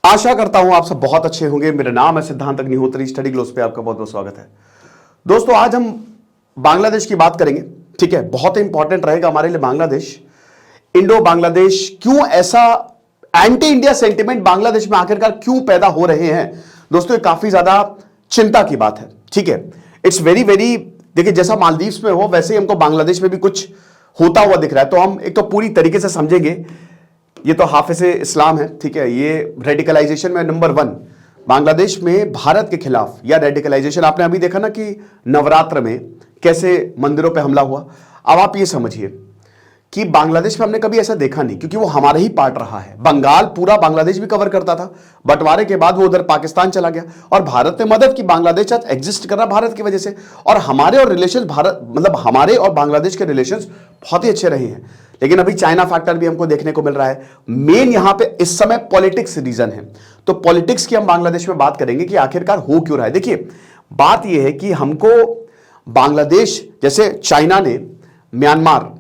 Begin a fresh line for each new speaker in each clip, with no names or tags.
आशा करता हूं आप सब बहुत अच्छे होंगे। मेरा नाम है सिद्धांत अग्निहोत्री, स्टडी ग्लोस पे आपका बहुत बहुत स्वागत है। दोस्तों, आज हम बांग्लादेश की बात करेंगे। ठीक है, बहुत ही इंपॉर्टेंट रहेगा हमारे लिए बांग्लादेश। इंडो बांग्लादेश क्यों ऐसा एंटी इंडिया सेंटिमेंट बांग्लादेश में आखिरकार क्यों पैदा हो रहे हैं। दोस्तों, ये काफी ज्यादा चिंता की बात है। ठीक है, इट्स वेरी वेरी, देखिए जैसा मालदीव्स में हो वैसे ही हमको बांग्लादेश में भी कुछ होता हुआ दिख रहा है। तो हम एक तो पूरी तरीके से समझेंगे। ये तो हाफिज़े इस्लाम है, ठीक है, ये रेडिकलाइजेशन में नंबर 1 बांग्लादेश में भारत के खिलाफ या रेडिकलाइजेशन। आपने अभी देखा ना कि नवरात्र में कैसे मंदिरों पे हमला हुआ। अब आप ये समझिए कि बांग्लादेश में हमने कभी ऐसा देखा नहीं, क्योंकि वो हमारे ही पार्ट रहा है। बंगाल पूरा बांग्लादेश भी कवर करता था, बंटवारे के बाद वो उधर पाकिस्तान चला गया और भारत ने मदद की। बांग्लादेश आज एग्जिस्ट कर रहा भारत की वजह से, और हमारे और रिलेशन भारत मतलब हमारे और बांग्लादेश के रिलेशन बहुत ही अच्छे रहे हैं। लेकिन अभी चाइना फैक्टर भी हमको देखने को मिल रहा है। मेन यहां पे इस समय पॉलिटिक्स रीजन है। तो पॉलिटिक्स की हम बांग्लादेश में बात करेंगे कि आखिरकार हो क्यों रहा है। देखिए, बात यह है कि हमको बांग्लादेश जैसे चाइना ने म्यांमार,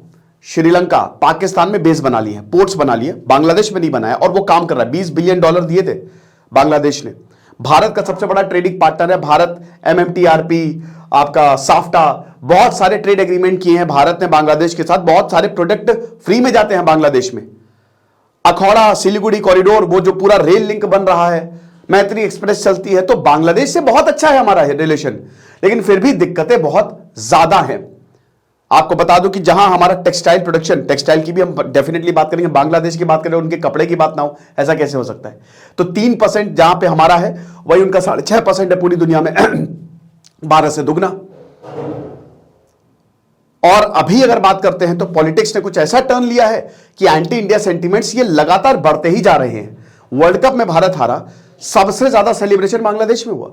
श्रीलंका, पाकिस्तान में बेस बना लिए हैं, पोर्ट्स बना लिए, बांग्लादेश में नहीं बनाया और वो काम कर रहा है। $20 बिलियन दिए थे बांग्लादेश ने। भारत का सबसे बड़ा ट्रेडिंग पार्टनर है भारत। MMTRP, आपका साफ्टा, बहुत सारे ट्रेड एग्रीमेंट किए हैं भारत ने बांग्लादेश के साथ। बहुत सारे प्रोडक्ट फ्री में जाते हैं बांग्लादेश में। अखौड़ा सिलीगुड़ी कॉरिडोर, वो जो पूरा रेल लिंक बन रहा है, मैत्री एक्सप्रेस चलती है। तो बांग्लादेश से बहुत अच्छा है हमारा रिलेशन, लेकिन फिर भी दिक्कतें बहुत ज्यादा हैं। आपको बता दूं कि जहां हमारा टेक्सटाइल प्रोडक्शन, टेक्सटाइल की भी हम डेफिनेटली बात करेंगे, बांग्लादेश की बात करें, उनके कपड़े की बात ना हो, ऐसा कैसे हो सकता है। तो 3% जहां पे हमारा है वही उनका 6.5% है पूरी दुनिया में। भारत से दुगना। और अभी अगर बात करते हैं तो पॉलिटिक्स ने कुछ ऐसा टर्न लिया है कि एंटी इंडिया सेंटीमेंट्स ये लगातार बढ़ते ही जा रहे हैं। वर्ल्ड कप में भारत हारा, सबसे ज्यादा सेलिब्रेशन बांग्लादेश में हुआ।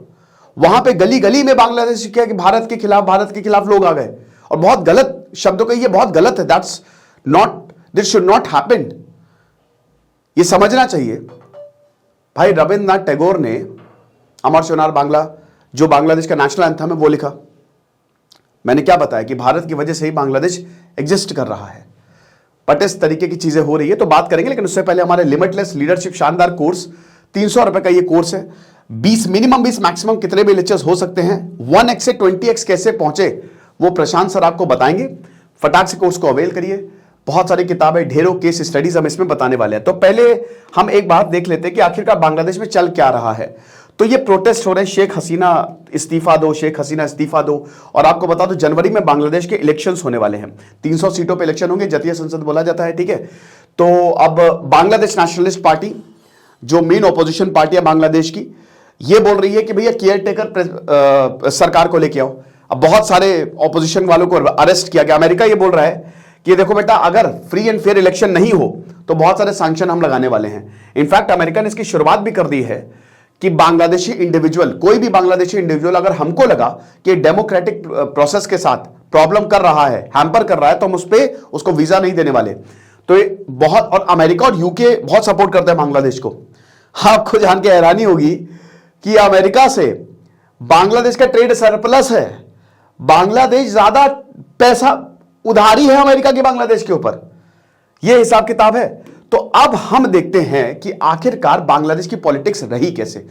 वहां पे गली गली में बांग्लादेश किया कि भारत के खिलाफ लोग आ गए। और बहुत गलत शब्दों का, ये बहुत गलत है। That's not, this should not happen. ये समझना चाहिए। भाई रविंद्रनाथ टैगोर ने अमर सोनार बांग्ला, जो बांग्लादेश का नेशनल एंथम है, वो लिखा। मैंने क्या बताया कि भारत की वजह से ही बांग्लादेश एग्जिस्ट कर रहा है। बट इस तरीके की चीजें हो रही है तो बात करेंगे, लेकिन उससे पहले हमारे लिमिटलेस लीडरशिप शानदार कोर्स, 300 रुपए का ये कोर्स है। 20 मिनिमम 20 मैक्सिमम कितने भी लेक्चर्स हो सकते हैं, 1x से 20x कैसे पहुंचे वो प्रशांत सर आपको बताएंगे। फटाक से कोर्स को अवेल करिए। बहुत सारी किताबें, ढेरों केस स्टडीज हम इसमें बताने वाले हैं। तो पहले हम एक बात देख लेते हैं कि आखिरकार बांग्लादेश में चल क्या रहा है। तो ये प्रोटेस्ट हो रहे हैं, शेख हसीना इस्तीफा दो, शेख हसीना इस्तीफा दो। और आपको बता दो, जनवरी में बांग्लादेश के इलेक्शंस होने वाले हैं। 300 सीटों पे इलेक्शन होंगे, जातीय संसद बोला जाता है। ठीक है, तो अब बांग्लादेश नेशनलिस्ट पार्टी, जो मेन ऑपोजिशन पार्टी है बांग्लादेश की, ये बोल रही है कि भैया केयर टेकर सरकार को लेके आओ। अब बहुत सारे ऑपोजिशन वालों को अरेस्ट किया गया। अमेरिका ये बोल रहा है कि देखो बेटा, अगर फ्री एंड फेयर इलेक्शन नहीं हो तो बहुत सारे सैंक्शन हम लगाने वाले हैं। इनफैक्ट अमेरिका ने इसकी शुरुआत भी कर दी है कि बांग्लादेशी इंडिविजुअल, कोई भी बांग्लादेशी इंडिविजुअल अगर हमको लगा कि डेमोक्रेटिक प्रोसेस के साथ प्रॉब्लम कर रहा है, हैम्पर कर रहा है, तो हम उसको वीजा नहीं देने वाले। तो ये बहुत, और अमेरिका और यूके बहुत सपोर्ट करते हैं बांग्लादेश को। आपको जान के हैरानी होगी कि अमेरिका से बांग्लादेश का ट्रेड सरप्लस है। बांग्लादेश ज्यादा पैसा उधारी है अमेरिका की बांग्लादेश के ऊपर, यह हिसाब किताब है। तो अब हम देखते हैं कि आखिरकार बांग्लादेश की पॉलिटिक्स रही कैसे।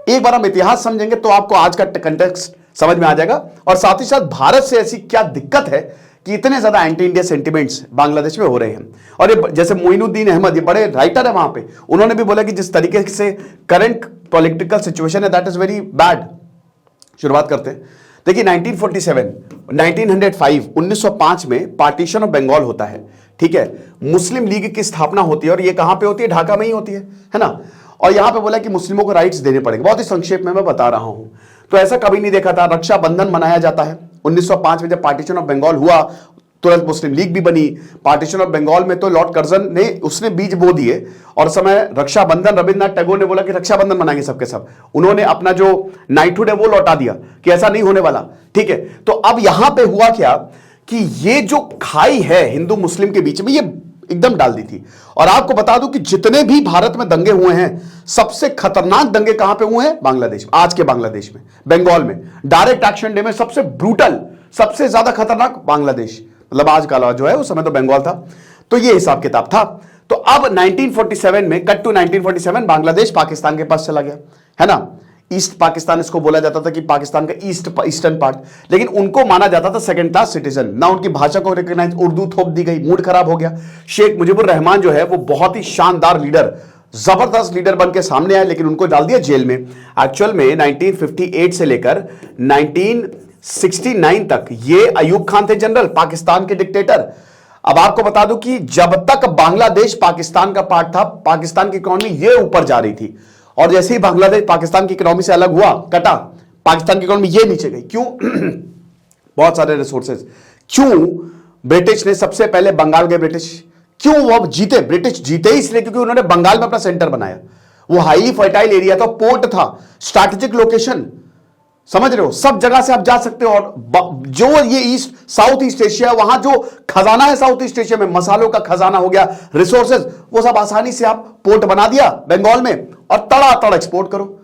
एक बार हम इतिहास समझेंगे तो आपको आज का कंटेक्स्ट समझ में आ जाएगा, और साथ ही साथ भारत से ऐसी क्या दिक्कत है कि इतने ज्यादा एंटी इंडिया सेंटिमेंट्स बांग्लादेश में हो रहे हैं। और ये जैसे मोइनुद्दीन अहमद, ये बड़े राइटर है वहां पे, उन्होंने भी बोला कि जिस तरीके से करंट पॉलिटिकल सिचुएशन है, दैट इज वेरी बैड। शुरुआत करते हैं। देखिए 1947, 1905, 1905 में पार्टीशन ऑफ बंगाल होता है। ठीक है, मुस्लिम लीग की स्थापना होती है, और ये कहां पे होती है, ढाका में ही होती है ना। और यहां पे बोला कि मुस्लिमों को राइट्स देने पड़ेंगे। बहुत ही संक्षेप में मैं बता रहा हूं। तो ऐसा कभी नहीं देखा था। रक्षाबंधन मनाया जाता है 1905 में, जब पार्टीशन ऑफ बंगाल हुआ तुरंत मुस्लिम लीग भी बनी। पार्टीशन ऑफ बंगाल में तो लॉर्ड कर्जन ने उसने बीज बो दिए, और समय रक्षाबंधन, रविंद्रनाथ टैगोर ने बोला कि रक्षाबंधन मनाएंगे सबके सब। उन्होंने अपना जो नाइटहुड है वो लौटा दिया कि ऐसा नहीं होने वाला। ठीक है, तो अब यहां पे हुआ क्या कि ये जो खाई है हिंदू मुस्लिम के बीच में, ये एकदम डाल दी थी। और आपको बता दूं कि जितने भी भारत में दंगे हुए हैं, सबसे खतरनाक दंगे कहां पे हुए हैं, बांग्लादेश, आज के बांग्लादेश में, बंगाल में। डायरेक्ट एक्शन डे में सबसे ब्रूटल, सबसे ज्यादा खतरनाक बांग्लादेश, मतलब आज का जो है, उस समय तो बंगाल था। तो ये हिसाब किताब था। तो अब 1947 में, कट टू 1947, बांग्लादेश पाकिस्तान के पास चला गया, है ना। ईस्ट पाकिस्तान इसको बोला जाता था कि पाकिस्तान का ईस्टर्न पार्ट, लेकिन उनको माना जाता था सेकंड क्लास सिटीजन ना। उनकी भाषा को रिकॉग्नाइज, उर्दू थोप दी गई, मूड खराब हो गया। शेख मुजीबुर रहमान जो है वो बहुत ही शानदार लीडर, जबरदस्त लीडर बन के सामने आए, लेकिन उनको डाल दिया जेल में। एक्चुअल में 1958 से लेकर 1969 तक ये अयूब खान थे जनरल, पाकिस्तान के डिक्टेटर। अब आपको बता दूं कि जब तक बांग्लादेश पाकिस्तान का पार्ट था, पाकिस्तान की इकोनॉमी ये ऊपर जा रही थी, और जैसे ही बांग्लादेश पाकिस्तान की इकोनॉमी से अलग हुआ, कटा, पाकिस्तान की इकोनॉमी ये नीचे गई। क्यों? बहुत सारे रिसोर्सेज। क्यों? ब्रिटिश ने सबसे पहले बंगाल गए ब्रिटिश। क्यों वो जीते? ब्रिटिश जीते इसलिए क्योंकि उन्होंने बंगाल में अपना सेंटर बनाया। वो हाईली फर्टाइल एरिया था, पोर्ट था, स्ट्रैटेजिक लोकेशन, समझ रहे हो, सब जगह से आप जा सकते हो। और जो ये ईस्ट साउथ ईस्ट एशिया, वहां जो खजाना है साउथ ईस्ट एशिया में, मसालों का खजाना हो गया, रिसोर्सेज, वो सब आसानी से आप पोर्ट बना दिया बंगाल में और तड़ातड़ एक्सपोर्ट करो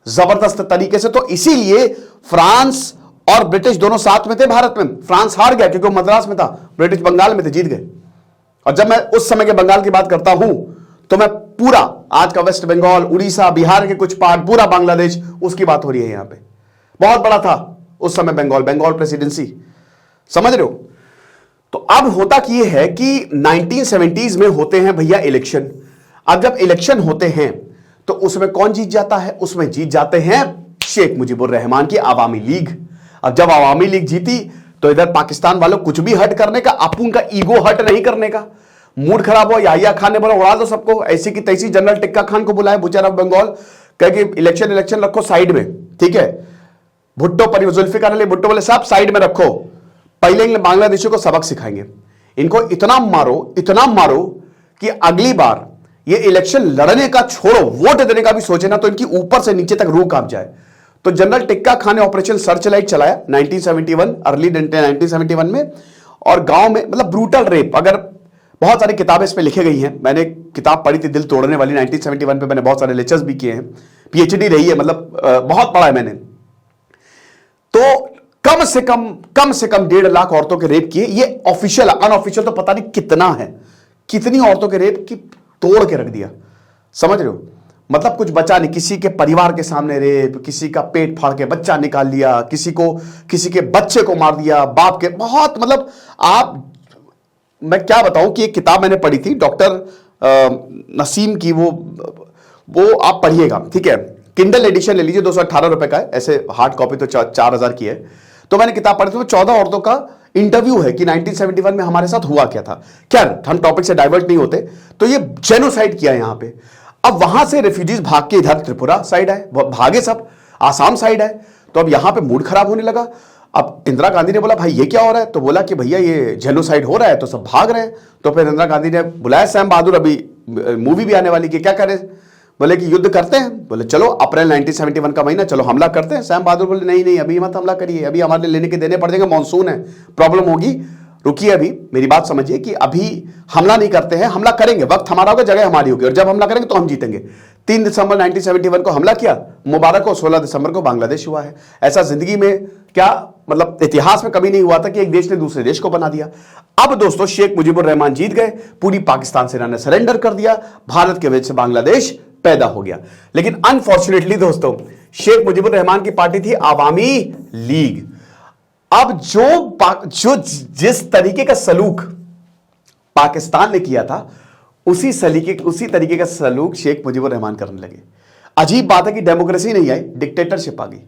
जबरदस्त तरीके से। तो इसीलिए फ्रांस और ब्रिटिश दोनों साथ में थे भारत में। फ्रांस हार गया क्योंकि वो मद्रास में था, ब्रिटिश बंगाल में थे, जीत गए। और जब मैं उस समय के बंगाल की बात करता हूं तो मैं पूरा आज का वेस्ट बंगाल, उड़ीसा, बिहार के कुछ पार्ट, पूरा बांग्लादेश, उसकी बात हो रही है। यहां पे बहुत बड़ा था उस समय बंगाल प्रेसिडेंसी, समझ रहे हो। तो अब होता कि ये है कि 1970s में होते हैं भैया इलेक्शन। अब जब इलेक्शन होते हैं तो उसमें कौन जीत जाता है? उसमें जीत जाते हैं शेख मुजीबुर रहमान की आवामी लीग। अब जब आवामी लीग जीती तो इधर पाकिस्तान वालों कुछ भी हट करने का, अपुन का ईगो हट नहीं करने का। मूड खराब हो, याहिया खान ने बोला उड़ा दो सबको, ऐसी की तैसी जनरल टिक्का खान को बुलाया, बुचार ऑफ बंगाल, कह कि इलेक्शन रखो साइड में, ठीक है। भुट्टो जुल्फिकार अली भुट्टो बोले साहब साइड में रखो, पहले बांग्लादेशियों को सबक सिखाएंगे, इनको इतना मारो कि अगली बार ये इलेक्शन लड़ने का छोड़ो, वोट देने का भी सोचे ना तो इनकी ऊपर से नीचे तक रूह कांप जाए। तो जनरल टिक्का खान ने ऑपरेशन सर्चलाइट चलाया 1971, अर्ली 1971 में, और गांव में मतलब ब्रूटल रेप। अगर बहुत सारी किताबें इस पे लिखी गई हैं, मैंने किताब पढ़ी थी दिल तोड़ने वाली 1971 पे, मैंने बहुत सारे लेक्चर्स भी किए हैं, पीएचडी रही है, मतलब बहुत पढ़ा है मैंने। तो कम से कम 1.5 लाख औरतों के रेप किए। ये ऑफिशियल, अनऑफिशियल तो पता नहीं कितना है, कितनी औरतों के रेप की तोड़ के रख दिया, समझ रहे हो। मतलब कुछ बचा नहीं, किसी के परिवार के सामने रेप, किसी का पेट फाड़ के बच्चा निकाल लिया, किसी के बच्चे को मार दिया, बाप के, बहुत मतलब आप, मैं क्या बताऊं कि एक किताब मैंने पढ़ी थी डॉक्टर नसीम की, वो आप पढ़िएगा, ठीक है। किंडल एडिशन ले लीजिए, 218 रुपए का है, ऐसे हार्ड कॉपी तो 4000 की है। तो मैंने किताब पढ़ी थी, 14 औरतों का इंटरव्यू है कि 1971 में हमारे साथ हुआ क्या था। क्या हम टॉपिक से डाइवर्ट नहीं होते। तो ये जेनोसाइड किया यहां पे। अब वहां से रेफ्यूजीज भाग के इधर त्रिपुरा साइड आए, भागे सब, आसाम साइड आए। तो अब यहां पे मूड खराब होने लगा। अब इंदिरा गांधी ने बोला भाई ये क्या हो रहा है, तो बोला कि भैया ये जेनोसाइड हो रहा है, तो सब भाग रहे हैं। तो फिर इंदिरा गांधी ने बुलाया सैम बहादुर, अभी मूवी भी आने वाली कि क्या करें, बोले कि युद्ध करते हैं। बोले चलो अप्रैल 1971 का महीना, चलो हमला करते हैं। सैम बहादुर बोले नहीं अभी मत हमला करिए, अभी हमारे लेने के देने पड़ जाएंगे, मानसून है, प्रॉब्लम होगी, रुकिए, अभी मेरी बात समझिए कि अभी हमला नहीं करते हैं, हमला करेंगे, वक्त हमारा होगा, जगह हमारी होगी, और जब हमला करेंगे तो हम जीतेंगे। 3 दिसंबर 1971 को हमला किया, मुबारक हो, 16 दिसंबर को बांग्लादेश हुआ है। ऐसा जिंदगी में क्या, मतलब इतिहास में कभी नहीं हुआ था कि एक देश ने दूसरे देश को बना दिया। अब दोस्तों शेख मुजीबुर रहमान जीत गए, पूरी पाकिस्तान सेना ने सरेंडर कर दिया, भारत के वजह से बांग्लादेश पैदा हो गया। लेकिन अनफॉर्चुनेटली दोस्तों शेख मुजीबुर रहमान की पार्टी थी आवामी लीग। अब जो जिस तरीके का सलूक पाकिस्तान ने किया था, उसी तरीके का सलूक शेख मुजीबुर रहमान करने लगे। अजीब बात है कि डेमोक्रेसी नहीं आई, डिक्टेटरशिप आ गई,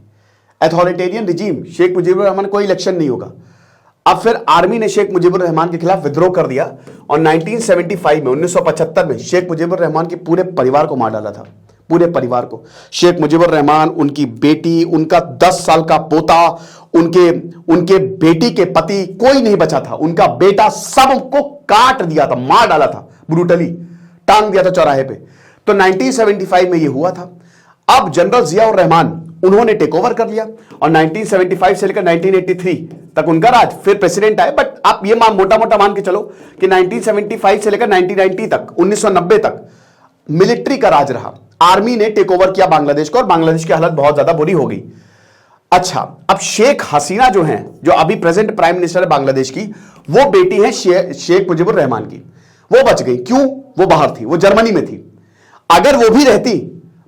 अथॉरिटेरियन रिजीम। शेख मुजीबुर रहमान कोई इलेक्शन नहीं होगा। अब फिर आर्मी ने शेख मुजीबुर रहमान के खिलाफ विद्रोह कर दिया और 1975 में 1975 में शेख मुजीबुर रहमान के पूरे परिवार को मार डाला था, पूरे परिवार को। शेख मुजीबुर रहमान, उनकी बेटी, उनका 10 साल का पोता, उनके बेटी के पति, कोई नहीं बचा था। उनका बेटा, सबको काट दिया था, मार डाला था, ब्रूटली टांग दिया था चौराहे पे। तो 1975 में यह हुआ था। अब जनरल जियाउर रहमान उन्होंने टेक ओवर कर लिया और 1975 से लेकर 1983 तक उनका राज। फिर प्रेसिडेंट आए, बट आप ये मोटा मोटा मान के चलो कि 1975 से लेकर 1990 तक, 1990 तक मिलिट्री का राज रहा। आर्मी ने टेक ओवर किया बांग्लादेश को और बांग्लादेश की हालत बहुत ज्यादा बुरी हो गई। अच्छा, अब शेख हसीना जो हैं, जो अभी प्रेजेंट प्राइम मिनिस्टर है बांग्लादेश की, वो बेटी है शेख मुजीबुर रहमान की। वो बच गई। क्यों? वो बाहर थी, वो जर्मनी में थी। अगर वो भी रहती,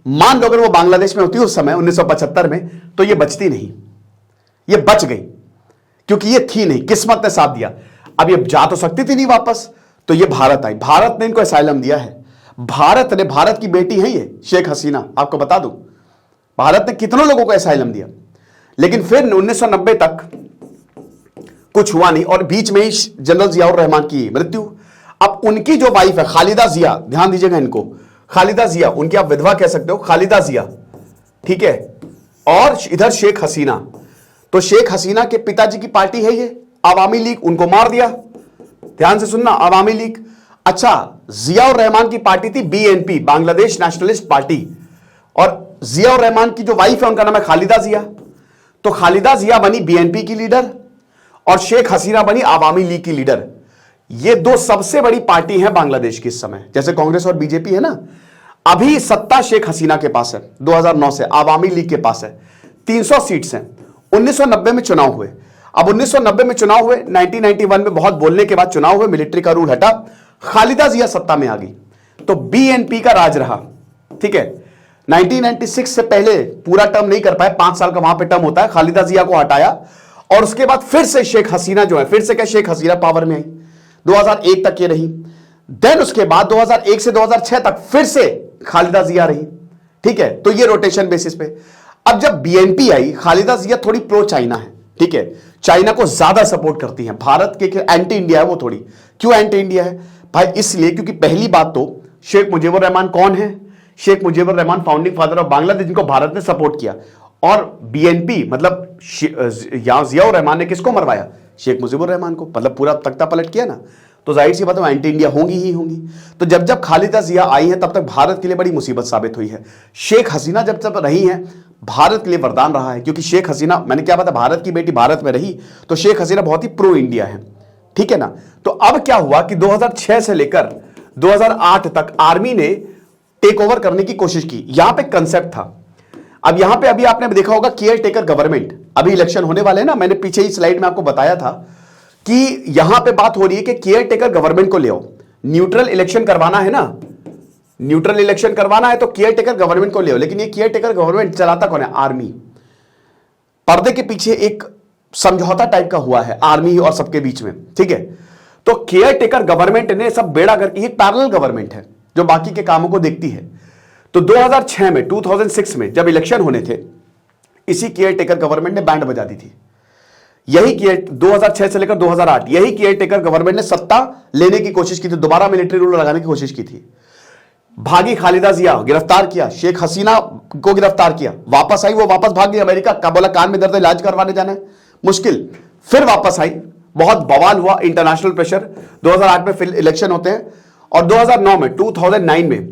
मान लो अगर वो बांग्लादेश में होती उस समय 1975 में, तो ये बचती नहीं। ये बच गई क्योंकि ये थी नहीं, किस्मत ने साथ दिया। अब ये जा तो सकती थी नहीं वापस, तो ये भारत आई। भारत ने इनको असाइलम दिया है। भारत की बेटी है ये शेख हसीना, आपको बता दूं। भारत ने कितनों लोगों को असाइलम दिया, लेकिन फिर 1990 तक कुछ हुआ नहीं, और बीच में ही जनरल जियाउर रहमान की मृत्यु। अब उनकी जो वाइफ है खालिदा जिया, ध्यान दीजिएगा इनको, खालिदा जिया, उनकी आप विधवा कह सकते हो, खालिदा जिया, ठीक है। और इधर शेख हसीना, तो शेख हसीना के पिताजी की पार्टी है ये अवामी लीग, उनको मार दिया। ध्यान से सुनना, अवामी लीग। अच्छा, जियाउर रहमान की पार्टी थी बीएनपी, बांग्लादेश नेशनलिस्ट पार्टी, और जियाउर रहमान की जो वाइफ है उनका नाम है खालिदा जिया। तो खालिदा जिया बनी बीएनपी की लीडर और शेख हसीना बनी अवामी लीग की लीडर। ये दो सबसे बड़ी पार्टी है बांग्लादेश की इस समय, जैसे कांग्रेस और बीजेपी है ना। अभी सत्ता शेख हसीना के पास है 2009 से, अवामी लीग के पास है। 300 सीट्स हैं। 1990 में चुनाव हुए। अब 1990 में चुनाव हुए, 1991 में बहुत बोलने के बाद चुनाव हुए, मिलिट्री का रूल हटा, खालिदा जिया सत्ता में आ गई, तो बीएनपी का राज रहा, ठीक है। 1996 से पहले पूरा टर्म नहीं कर पाए, 5 साल का वहां पे टर्म होता है, खालिदा जिया को हटाया, और उसके बाद फिर से शेख हसीना जो है, फिर से क्या शेख हसीना पावर में आई, 2001 तक ये रही। देन उसके बाद 2001 से 2006 तक फिर से खालिदा जिया रही, ठीक है। तो ये रोटेशन बेसिस पे। अब जब बीएनपी आई, खालिदा जिया थोड़ी प्रो चाइना है, ठीक है, चाइना को ज्यादा सपोर्ट करती है, भारत के एंटी इंडिया है वो थोड़ी। क्यों एंटी इंडिया है भाई? इसलिए क्योंकि पहली बात तो शेख मुजीबुर रहमान कौन है? Sheikh Mujibur Rahman founding father of Bangladesh, जिनको भारत ने सपोर्ट किया। और बीएनपी मतलब जियाउर रहमान ने किसको मरवाया? शेख मुजीबुर रहमान को, मतलब पूरा तख्ता पलट किया ना। तो जाहिर सी बात है एंटी इंडिया होंगी ही होंगी। तो जब जब खालिदा जिया आई है तब तक भारत के लिए बड़ी मुसीबत साबित हुई है। शेख हसीना जब जब रही है, भारत के लिए वरदान रहा है, क्योंकि शेख हसीना, मैंने क्या बताया, भारत की बेटी भारत में रही, तो शेख हसीना बहुत ही प्रो इंडिया है, ठीक है ना। तो अब क्या हुआ कि 2006 से लेकर 2008 तक आर्मी ने टेक ओवर करने की कोशिश की। यहां पे कंसेप्ट था, अब यहां पे अभी आपने देखा होगा केयर टेकर गवर्नमेंट, अभी इलेक्शन होने वाले हैं ना, मैंने पीछे ही स्लाइड में आपको बताया था कि यहां पे बात हो रही है कि केयर टेकर गवर्नमेंट को ले आओ, न्यूट्रल इलेक्शन करवाना है ना, न्यूट्रल इलेक्शन करवाना है तो केयर टेकर गवर्नमेंट को ले आओ। लेकिन ये केयर टेकर गवर्नमेंट चलाता कौन है? आर्मी। पर्दे के पीछे एक समझौता टाइप का हुआ है आर्मी और सबके बीच में, ठीक है। तो केयर टेकर गवर्नमेंट ने सब बेड़ा करके, एक पैरेलल गवर्नमेंट है जो बाकी के कामों को देखती है। तो 2006 में, 2006 में जब इलेक्शन होने थे, इसी केयर टेकर गवर्नमेंट ने बैंड बजा दी थी। यही केयर 2006 से लेकर 2008 यही केयर टेकर गवर्नमेंट ने सत्ता लेने की कोशिश की थी, दोबारा मिलिट्री रूल लगाने की कोशिश की थी। भागी खालिदा जिया, गिरफ्तार किया, शेख हसीना को गिरफ्तार किया, वापस आई, वो वापस भाग गई अमेरिका, का बोला कान में दर्द, इलाज करवाने जाना है, मुश्किल, फिर वापस आई, बहुत बवाल हुआ, इंटरनेशनल प्रेशर। 2008 में फिर इलेक्शन होते हैं, और 2009 में 2009 में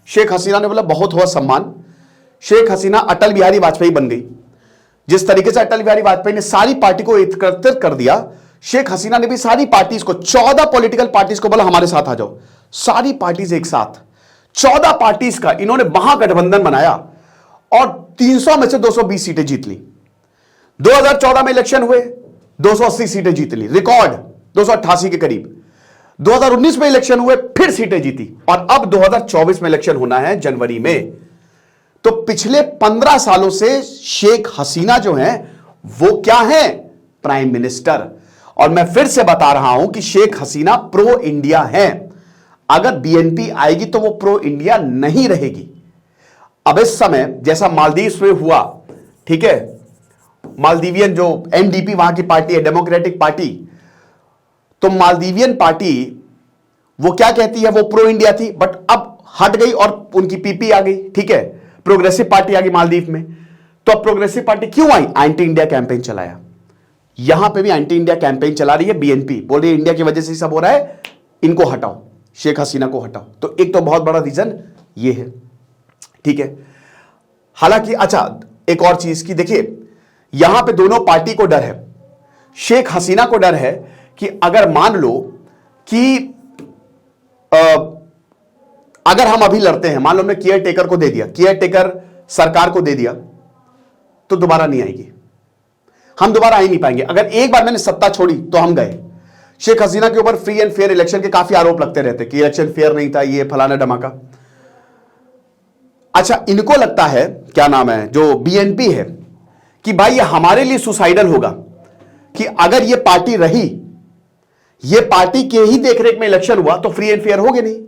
शेख हसीना ने बोला बहुत हुआ सम्मान, शेख हसीना अटल बिहारी वाजपेयी बन गई। जिस तरीके से अटल बिहारी वाजपेयी ने सारी पार्टी को एकत्रित कर दिया, शेख हसीना ने भी सारी पार्टीज को, 14 पॉलिटिकल पार्टीज को बोला हमारे साथ आ जाओ। सारी पार्टीज एक साथ, 14 पार्टीज का इन्होंने महागठबंधन बनाया और 300 में से 220 सीटें जीत ली। 2014 में इलेक्शन हुए, 280 सीटें जीत ली, रिकॉर्ड 288 के करीब। 2019 में इलेक्शन हुए, फिर सीटें जीती, और अब 2024 में इलेक्शन होना है जनवरी में। तो पिछले 15 सालों से शेख हसीना जो हैं वो क्या है? Prime minister. और मैं फिर से बता रहा हूं कि शेख हसीना प्रो इंडिया है। अगर बीएनपी आएगी तो वो प्रो इंडिया नहीं रहेगी। अब इस समय जैसा मालदीव में हुआ, ठीक है, मालदीवियन जो एनडीपी वहां की पार्टी है, डेमोक्रेटिक पार्टी, तो मालदीवियन पार्टी वो क्या कहती है, वो प्रो इंडिया थी, बट अब हट गई और उनकी पीपी आ गई, ठीक है, प्रोग्रेसिव पार्टी आ गई मालदीव में। तो अब प्रोग्रेसिव पार्टी क्यों आई? एंटी इंडिया कैंपेन चलाया। यहां पे भी एंटी इंडिया कैंपेन चला रही है बीएनपी, बोल रही है इंडिया की वजह से सब हो रहा है, इनको हटाओ, शेख हसीना को हटाओ। तो एक तो बहुत बड़ा रीजन ये है, ठीक है। हालांकि अच्छा एक और चीज की देखिए, यहां पे दोनों पार्टी को डर है। शेख हसीना को डर है कि अगर मान लो कि अगर हम अभी लड़ते हैं, मान लो हमने केयर टेकर को दे दिया, केयर टेकर सरकार को दे दिया, तो दोबारा नहीं आएगी, हम दोबारा आ ही नहीं पाएंगे। अगर एक बार मैंने सत्ता छोड़ी तो हम गए। शेख हसीना के ऊपर फ्री एंड फेयर इलेक्शन के काफी आरोप लगते रहते कि इलेक्शन फेयर नहीं था, ये फलाना धमाका। अच्छा, इनको लगता है, क्या नाम है, जो बीएनपी है, कि भाई ये हमारे लिए सुसाइडल होगा कि अगर ये पार्टी रही, ये पार्टी के ही देखरेख में इलेक्शन हुआ तो फ्री एंड फेयर होगे नहीं,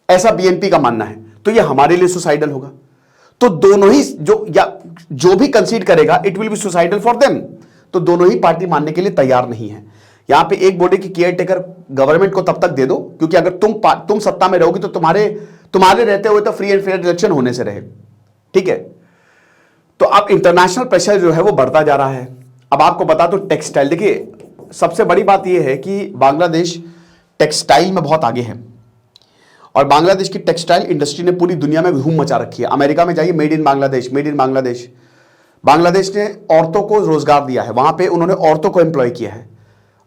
ऐसा बीएनपी का मानना है, तो ये हमारे लिए सुसाइडल होगा। तो दोनों ही जो भी कंसीड करेगा it will be suicidal for them. तो दोनों ही पार्टी मानने के लिए तैयार नहीं है। यहां पे एक बोले कि केयर टेकर गवर्नमेंट को तब तक दे दो, क्योंकि अगर तुम सत्ता में रहोगी तो तुम्हारे रहते हुए तो फ्री एंड फेयर इलेक्शन होने से रहे। ठीक है, तो अब इंटरनेशनल प्रेशर जो है वो बढ़ता जा रहा है। अब आपको बता दो टेक्सटाइल, देखिए सबसे बड़ी बात यह है कि बांग्लादेश टेक्सटाइल में बहुत आगे है और बांग्लादेश की टेक्सटाइल इंडस्ट्री ने पूरी दुनिया में धूम मचा रखी है। अमेरिका में जाइए, made in Bangladesh, made in Bangladesh. Bangladesh ने औरतों को रोजगार दिया है, वहां पे उन्होंने औरतों को एम्प्लॉय किया है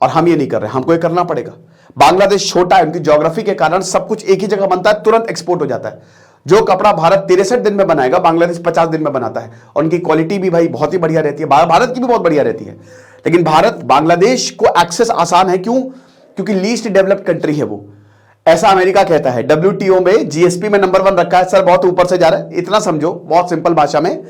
और हम ये नहीं कर रहे, हमको ये करना पड़ेगा। बांग्लादेश छोटा है, उनकी ज्योग्राफी के कारण सब कुछ एक ही जगह बनता है, तुरंत एक्सपोर्ट हो जाता है। जो कपड़ा भारत 63 दिन में बनाएगा, बांग्लादेश 50 दिन में बनाता है और उनकी क्वालिटी भी भाई बहुत ही बढ़िया रहती है, भारत की भी बहुत बढ़िया रहती है। लेकिन बांग्लादेश को एक्सेस आसान है, क्यों? क्योंकि लीस्ट डेवलप्ड कंट्री है वो। ऐसा अमेरिका कहता है, WTO में जीएसपी में नंबर 1 रखा है। सर बहुत ऊपर से जा रहा है, इतना समझो बहुत सिंपल भाषा में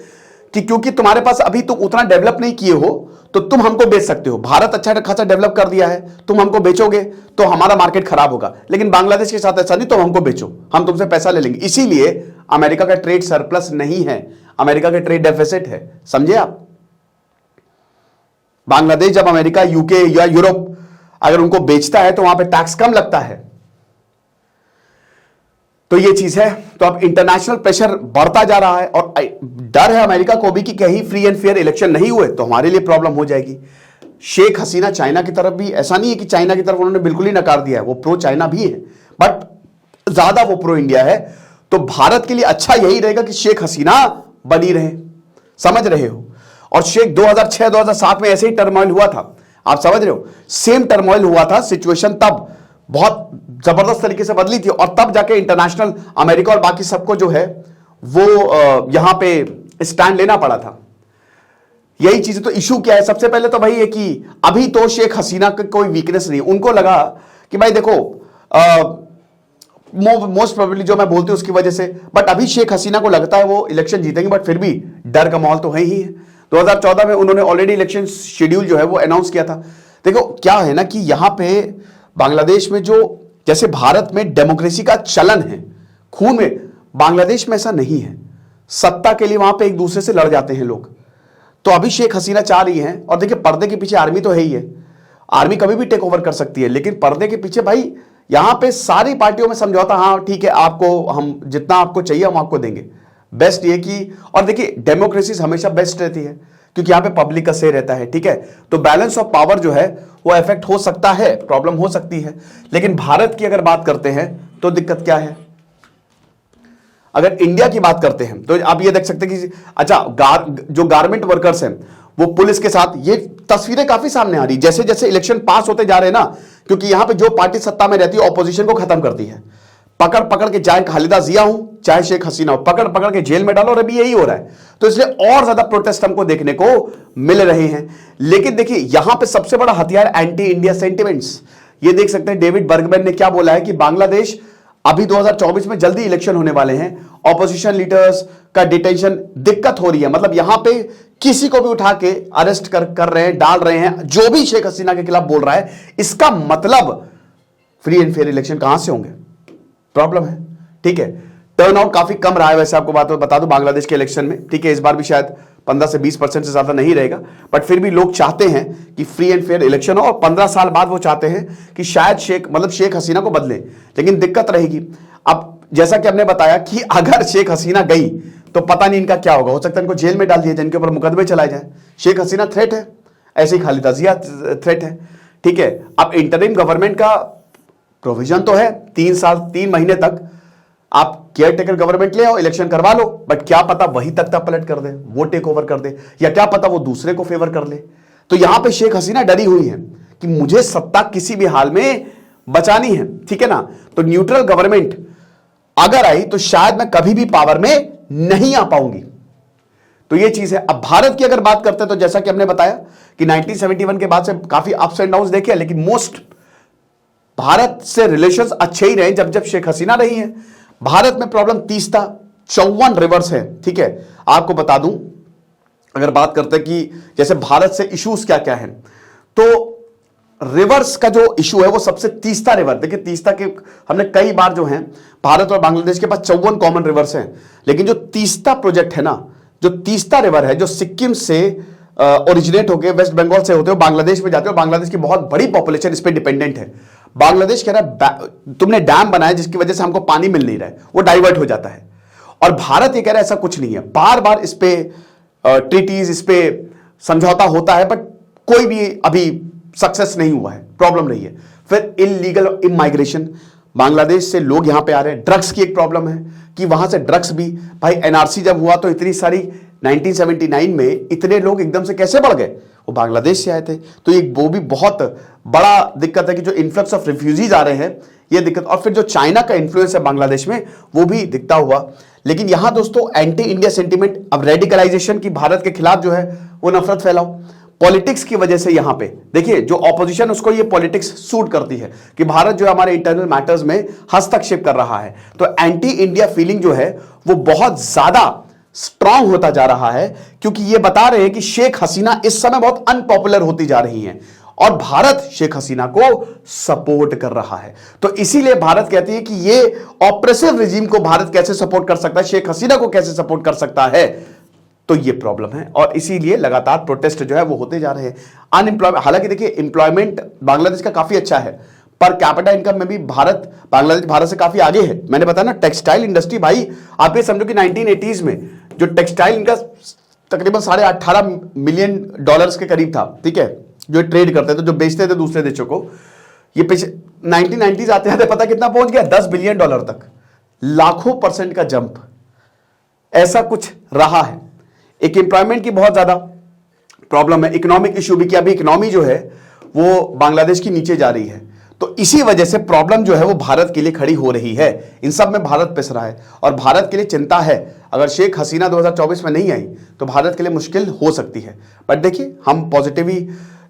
कि क्योंकि तुम्हारे पास अभी तुम उतना डेवलप नहीं किए हो तो तुम हमको बेच सकते हो। भारत अच्छा खासा डेवलप कर दिया है, तुम हमको बेचोगे तो हमारा मार्केट खराब होगा, लेकिन बांग्लादेश के साथ ऐसा नहीं, तुम हमको बेचो, हम तुमसे पैसा ले लेंगे। इसीलिए अमेरिका का ट्रेड सरप्लस नहीं है, अमेरिका का ट्रेड डेफिसिट है, समझे आप। बांग्लादेश जब अमेरिका, यूके या यूरोप अगर उनको बेचता है तो वहां पे टैक्स कम लगता है। तो ये चीज है। तो अब इंटरनेशनल प्रेशर बढ़ता जा रहा है और डर है अमेरिका को भी कि कहीं फ्री एंड फेयर इलेक्शन नहीं हुए तो हमारे लिए प्रॉब्लम हो जाएगी। शेख हसीना चाइना की तरफ भी, ऐसा नहीं है कि चाइना की तरफ उन्होंने बिल्कुल ही नकार दिया है, वो प्रो चाइना भी है, बट ज्यादा वो प्रो इंडिया है। तो भारत के लिए अच्छा यही रहेगा कि शेख हसीना बनी रहे, समझ रहे हो। और शेख 2006-2007 में ऐसे ही टर्मोइल हुआ था, आप समझ रहे हो, सेम टर्मोइल हुआ था, सिचुएशन तब बहुत जबरदस्त तरीके से बदली थी और तब जाके इंटरनेशनल अमेरिका और बाकी सबको जो है वो यहां पे स्टैंड लेना पड़ा था। यही चीजें। तो इशू क्या है? सबसे पहले तो वही है कि अभी तो शेख हसीना का कोई वीकनेस नहीं, उनको लगा कि भाई देखो मोस्ट प्रोबेबली जो मैं बोलती हूं उसकी वजह से, बट अभी शेख हसीना को लगता है वो इलेक्शन जीतेंगे, बट फिर भी डर का माहौल तो है ही है। 2014 में उन्होंने ऑलरेडी इलेक्शन शेड्यूल जो है वो अनाउंस किया था। देखो क्या है ना कि यहां पे बांग्लादेश में जो, जैसे भारत में डेमोक्रेसी का चलन है खून में, बांग्लादेश में ऐसा नहीं है। सत्ता के लिए वहां पे एक दूसरे से लड़ जाते हैं लोग। तो अभी शेख हसीना चाह रही हैं, और देखिए पर्दे के पीछे आर्मी तो है ही है, आर्मी कभी भी टेक ओवर कर सकती है, लेकिन पर्दे के पीछे भाई यहां पे सारी पार्टियों में समझौता, हाँ ठीक है आपको हम जितना आपको चाहिए हम आपको देंगे। बेस्ट ये कि, और देखिए डेमोक्रेसी हमेशा बेस्ट रहती है क्योंकि यहां पे पब्लिक का से रहता है, ठीक है। तो बैलेंस ऑफ पावर जो है वो इफेक्ट हो सकता है, प्रॉब्लम हो सकती है। लेकिन भारत की अगर बात करते हैं तो दिक्कत क्या है? अगर इंडिया की बात करते हैं तो आप ये देख सकते हैं कि अच्छा जो गारमेंट वर्कर्स हैं वो पुलिस के साथ, ये तस्वीरें काफी सामने आ रही, जैसे जैसे इलेक्शन पास होते जा रहे हैं ना, क्योंकि यहां पे जो पार्टी सत्ता में रहती है ऑपोजिशन को खत्म करती है, पकड़ पकड़ के, चाहे खालिदा जिया हो चाहे शेख हसीना हो, पकड़ पकड़ के जेल में डालो, और अभी यही हो रहा है। तो इसलिए और ज्यादा प्रोटेस्ट हमको देखने को मिल रहे हैं। लेकिन देखिए यहां पे सबसे बड़ा हथियार एंटी इंडिया सेंटिमेंट्स। ये देख सकते हैं डेविड बर्गमैन ने क्या बोला है कि बांग्लादेश अभी 2024 में जल्दी इलेक्शन होने वाले हैं, ऑपोजिशन लीडर्स का डिटेंशन दिक्कत हो रही है, मतलब यहां पे किसी को भी उठा के अरेस्ट कर रहे हैं, डाल रहे हैं, जो भी शेख हसीना के खिलाफ बोल रहा है। इसका मतलब फ्री एंड फेयर इलेक्शन कहां से होंगे? प्रॉब्लम है, ठीक है। टर्नआउट काफी कम रहा है वैसे, आपको बात बता दूं बांग्लादेश के इलेक्शन में, ठीक है। इस बार भी शायद 15 से 20% से ज्यादा नहीं रहेगा, बट फिर भी लोग चाहते हैं कि फ्री एंड फेयर इलेक्शन हो, और 15 साल बाद वो चाहते हैं कि शायद शेख हसीना को बदले। लेकिन दिक्कत रहेगी, अब जैसा कि हमने बताया कि अगर शेख हसीना गई तो पता नहीं इनका क्या होगा, हो सकता है इनको जेल में डाल दिया जाए, इनके ऊपर मुकदमे चलाए जाए। शेख हसीना थ्रेट है, ऐसे ही खालिदा जिया थ्रेट है, ठीक है। अब इंटरिम गवर्नमेंट का प्रोविजन तो है 3 साल 3 महीने तक आप केयर टेकर गवर्नमेंट ले आओ, इलेक्शन करवा लो, बट क्या पता वही तख्ता पलट कर दे, वो टेक ओवर कर दे, या क्या पता वो दूसरे को फेवर कर ले। तो यहां पे शेख हसीना डरी हुई है कि मुझे सत्ता किसी भी हाल में बचानी है, ठीक है ना। तो न्यूट्रल गवर्नमेंट अगर आई तो शायद मैं कभी भी पावर में नहीं आ पाऊंगी। तो ये चीज है। अब भारत की अगर बात करते हैं तो जैसा कि हमने बताया कि 1971 के बाद से काफी अप्स एंड डाउन्स देखे, लेकिन मोस्ट भारत से रिलेशंस अच्छे ही रहे जब जब शेख हसीना रही है। भारत में प्रॉब्लम 30 था, 54 रिवर्स है। ठीक है, आपको बता दूं, अगर बात करते हैं कि जैसे भारत से इश्यूज क्या क्या है, तो रिवर्स का जो इशू है वो सबसे तीस्ता रिवर। देखिए तीस्ता के हमने कई बार जो है, भारत और बांग्लादेश के पास 54 कॉमन रिवर्स हैं, लेकिन जो तीस्ता प्रोजेक्ट है ना, जो तीस्ता रिवर है, जो सिक्किम से ओरिजिनेट होकर वेस्ट बंगाल से होते हो बांग्लादेश में जाते हो, बांग्लादेश की बहुत बड़ी पॉपुलेशन इस पर डिपेंडेंट है। बांग्लादेश कह रहा है तुमने डैम बनाया जिसकी वजह से हमको पानी मिल नहीं रहा है, वो डाइवर्ट हो जाता है। और भारत ये कह रहा है ऐसा कुछ नहीं है, बार बार इस पे ट्रीटीज, इस पे समझौता होता है, बट कोई भी अभी सक्सेस नहीं हुआ है, प्रॉब्लम नहीं है। फिर इलीगल इमाइग्रेशन, बांग्लादेश से लोग यहां पे आ रहे हैं। ड्रग्स की एक प्रॉब्लम है कि वहां से ड्रग्स भी, भाई एनआरसी जब हुआ तो इतनी सारी 1979 में इतने लोग एकदम से कैसे बढ़ गए, वो बांग्लादेश से आए थे। तो ये वो भी बहुत बड़ा दिक्कत है कि जो इन्फ्लक्स ऑफ रिफ्यूजीज आ रहे हैं, ये दिक्कत। और फिर जो चाइना का इन्फ्लुएंस है बांग्लादेश में, वो भी दिखता हुआ। लेकिन यहां दोस्तों एंटी इंडिया सेंटीमेंट, अब रेडिकलाइजेशन की भारत के खिलाफ जो है वो नफरत फैलाओ पॉलिटिक्स की वजह से। यहां पे देखिए जो ऑपोजिशन, उसको ये पॉलिटिक्स सूट करती है कि भारत जो है हमारे इंटरनल मैटर्स में हस्तक्षेप कर रहा है। तो एंटी इंडिया फीलिंग जो है वो बहुत ज्यादा स्ट्रांग होता जा रहा है, क्योंकि ये बता रहे हैं कि शेख हसीना इस समय बहुत अनपॉपुलर होती जा रही हैं और भारत शेख हसीना को सपोर्ट कर रहा है। तो इसीलिए भारत कहती है कि ये ऑप्रेसिव रिजीम को भारत कैसे सपोर्ट कर सकता है, शेख हसीना को कैसे सपोर्ट कर सकता है। तो ये प्रॉब्लम है और इसीलिए लगातार प्रोटेस्ट जो है वो होते जा रहे हैं। अनएम्प्लॉयमेंट, हालांकि देखिए एम्प्लॉयमेंट बांग्लादेश का काफी अच्छा है, पर कैपिटा इनकम में भी बांग्लादेश भारत से काफी आगे है। मैंने बताया ना, टेक्सटाइल इंडस्ट्री, भाई आप ये समझो कि 1980s में जो टेक्सटाइल इनका तकरीबन $18.5 मिलियन के करीब था। ठीक है, जो ट्रेड करते थे, जो बेचते थे दूसरे देशों को, ये पिछले 1990s आते आते पता कितना पहुंच गया, $10 बिलियन तक। लाखों % का जंप, ऐसा कुछ रहा है। एक एम्प्लॉयमेंट की बहुत ज्यादा प्रॉब्लम है, इकोनॉमिक इश्यू भी, कि अभी इकोनॉमी जो है वो बांग्लादेश की नीचे जा रही है। तो इसी वजह से प्रॉब्लम जो है वो भारत के लिए खड़ी हो रही है। इन सब में भारत पिस रहा है और भारत के लिए चिंता है। अगर शेख हसीना 2024 में नहीं आई तो भारत के लिए मुश्किल हो सकती है। बट देखिए हम पॉजिटिव ही,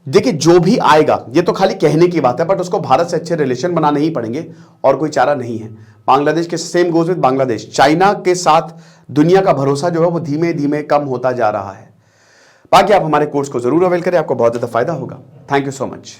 देखिए जो भी आएगा ये तो खाली कहने की बात है, बट उसको भारत से अच्छे रिलेशन बनाने ही पड़ेंगे और कोई चारा नहीं है। बांग्लादेश के same goes with Bangladesh, China के साथ दुनिया का भरोसा जो है वो धीमे धीमे कम होता जा रहा है। बाकी आप हमारे कोर्स को जरूर अवेल करें, आपको बहुत ज्यादा फायदा होगा। Thank you so much.